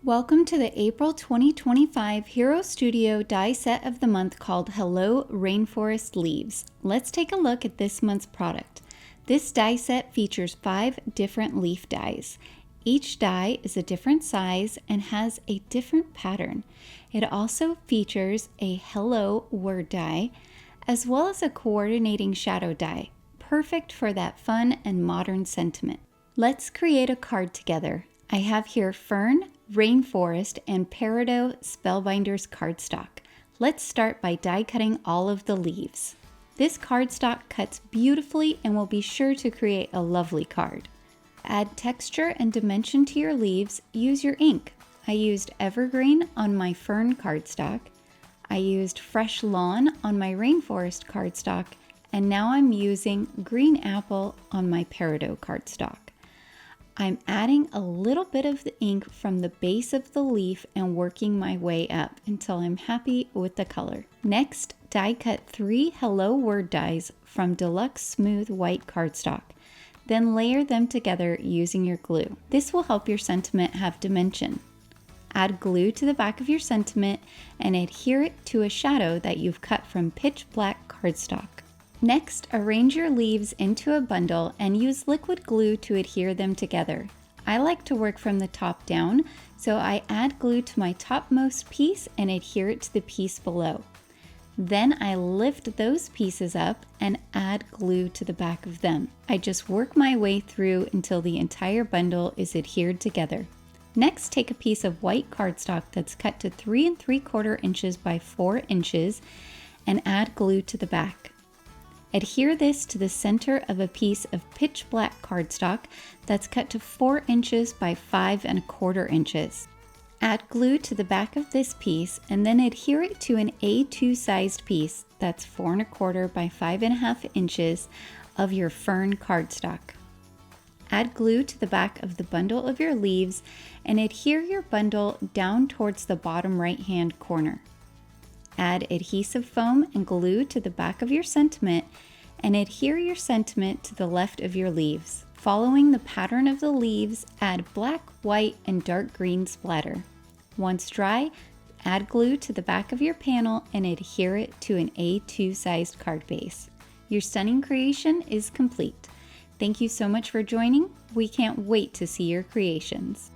Welcome to the April 2025 Hero Studio die set of the month called Hello Rainforest Leaves. Let's take a look at this month's product. This die set features 5 different leaf dies. Each die is a different size and has a different pattern. It also features a hello word die as well as a coordinating shadow die, perfect for that fun and modern sentiment. Let's create a card together. I have here Fern, Rainforest, and Peridot Spellbinders cardstock. Let's start by die cutting all of the leaves. This cardstock cuts beautifully and will be sure to create a lovely card. Add texture and dimension to your leaves, use your ink. I used Evergreen on my Fern cardstock. I used Fresh Lawn on my Rainforest cardstock, and now I'm using Green Apple on my Peridot cardstock. I'm adding a little bit of the ink from the base of the leaf and working my way up until I'm happy with the color. Next, die cut 3 hello word dies from Deluxe Smooth White cardstock. Then layer them together using your glue. This will help your sentiment have dimension. Add glue to the back of your sentiment and adhere it to a shadow that you've cut from pitch black cardstock. Next, arrange your leaves into a bundle and use liquid glue to adhere them together. I like to work from the top down, so I add glue to my topmost piece and adhere it to the piece below. Then I lift those pieces up and add glue to the back of them. I just work my way through until the entire bundle is adhered together. Next, take a piece of white cardstock that's cut to 3 3/4 inches by 4 inches and add glue to the back. Adhere this to the center of a piece of pitch black cardstock that's cut to 4 inches by 5 1/4 inches. Add glue to the back of this piece and then adhere it to an A2 sized piece that's 4 1/4 by 5 1/2 inches of your Fern cardstock. Add glue to the back of the bundle of your leaves and adhere your bundle down towards the bottom right hand corner. Add adhesive foam and glue to the back of your sentiment and adhere your sentiment to the left of your leaves. Following the pattern of the leaves, add black, white, and dark green splatter. Once dry, add glue to the back of your panel and adhere it to an A2 sized card base. Your stunning creation is complete. Thank you so much for joining. We can't wait to see your creations.